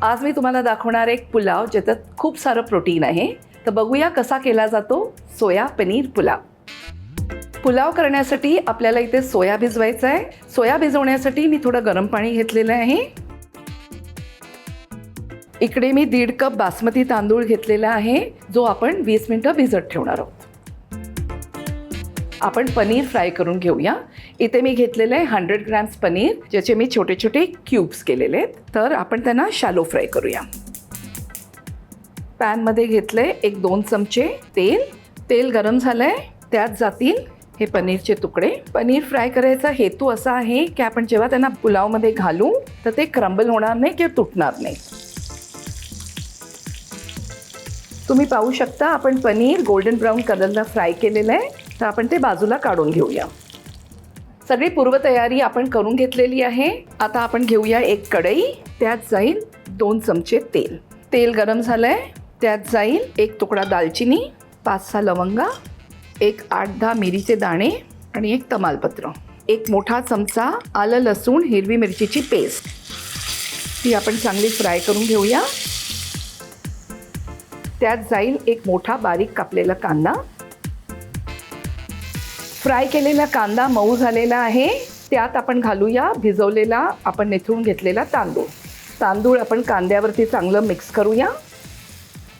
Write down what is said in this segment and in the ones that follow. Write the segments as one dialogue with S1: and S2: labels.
S1: आज मी तुम्हाला दाखवणार एक पुलाव ज्याच्यात खूप सारं प्रोटीन आहे. तर बघूया कसा केला जातो सोया पनीर पुलाव. पुलाव करण्यासाठी आपल्याला इथे सोया भिजवायचा आहे. सोया भिजवण्यासाठी मी थोडं गरम पाणी घेतलेलं आहे. इकडे मी 1.5 कप बासमती तांदूळ घेतलेला आहे जो आपण 20 मिनिटं भिजत ठेवणार आहोत. आपण पनीर फ्राय करून घेऊया. इथे मी घेतलेलं आहे 100 ग्रॅम्स पनीर ज्याचे मी छोटे छोटे क्यूब्स केलेले आहेत. तर आपण त्यांना शॅलो फ्राय करूया. पॅनमध्ये घेतलंय 1-2 चमचे तेल. तेल गरम झालंय, त्यात जातील हे पनीरचे तुकडे. पनीर फ्राय करायचा हेतू असा आहे की आपण जेव्हा त्यांना पुलावमध्ये घालू तर ते क्रम्बल होणार नाही किंवा तुटणार नाही. तुम्ही पाहू शकता आपण पनीर गोल्डन ब्राऊन कलरला फ्राय केलेलं आहे. तर आपण ते बाजूला काढून घेऊया. सगळी पूर्वतयारी आपण करून घेतलेली आहे. आता आपण घेऊया एक कढई. त्यात जाईल 2 चमचे तेल. तेल गरम झालंय, त्यात जाईल 1 तुकडा दालचिनी, 5-6 लवंगा, 8-10 मिरीचे दाणे आणि 1 तमालपत्र. 1 मोठा चमचा आलं लसूण हिरवी मिरचीची पेस्ट. ती आपण चांगली फ्राय करून घेऊया. त्यात जाईल 1 मोठा बारीक कापलेला कांदा. फ्राय केलेला कांदा मऊ झालेला आहे. त्यात आपण घालूया भिजवलेला आपण निथळून घेतलेला तांदूळ. तांदूळ आपण कांद्यावरती चांगलं मिक्स करूया.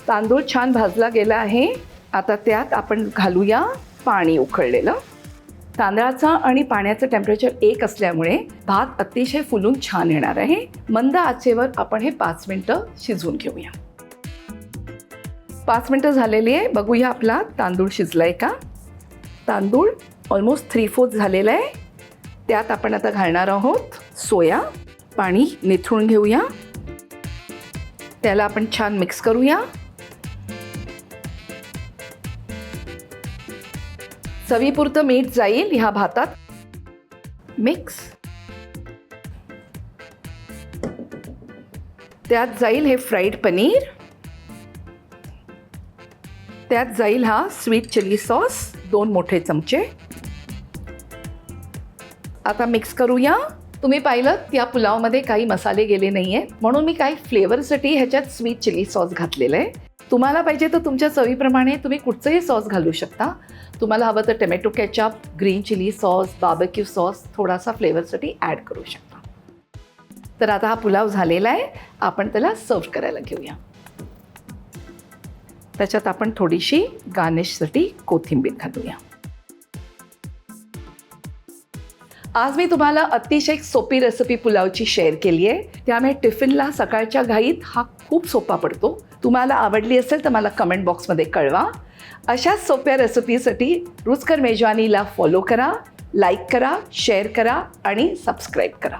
S1: तांदूळ छान भाजला गेला आहे. आता त्यात आपण घालूया पाणी उकळलेलं. तांदळाचं आणि पाण्याचं टेम्परेचर 1 असल्यामुळे भात अतिशय फुलून छान येणार आहे. मंद आचेवर आपण हे 5 मिनिटं शिजवून घेऊया. 5 मिनिटं झालेली आहे. बघूया आपला तांदूळ शिजलाय का. तांदूळ ऑलमोस्ट 3/4 झालेलं आहे. त्यात आपण आता घालणार आहोत सोया. पाणी निथळून घेऊया. त्याला आपण छान मिक्स करूया. चवीपुरतं मीठ जाईल ह्या भातात. मिक्स. त्यात जाईल हे फ्राईड पनीर. त्यात जाईल हा स्वीट चिली सॉस 2 मोठे चमचे. आता मिक्स करूया. तुम्ही पाहिलं या पुलावमध्ये काही मसाले गेले नाही आहेत म्हणून मी काही फ्लेवरसाठी ह्याच्यात स्वीट चिली सॉस घातलेलं आहे. तुम्हाला पाहिजे तर तुमच्या चवीप्रमाणे तुम्ही कुठचंही सॉस घालू शकता. तुम्हाला हवं तर tomato ketchup, green chilli sauce, barbecue sauce थोडासा फ्लेवरसाठी ॲड करू शकता. तर आता हा पुलाव झालेला आहे. आपण त्याला सर्व करायला घेऊया. त्याच्यात आपण थोडीशी गार्निशसाठी कोथिंबीर घालूया. आज मी तुम्हाला अतिशय सोपी रेसिपी पुलावची शेअर केली आहे. त्यामुळे टिफिनला सकाळच्या घाईत हा खूप सोपा पडतो. तुम्हाला आवडली असेल तर मला कमेंट बॉक्समध्ये कळवा. अशाच सोप्या रेसिपीसाठी रुचकर मेजवानीला फॉलो करा, लाईक करा, शेअर करा आणि सबस्क्राईब करा.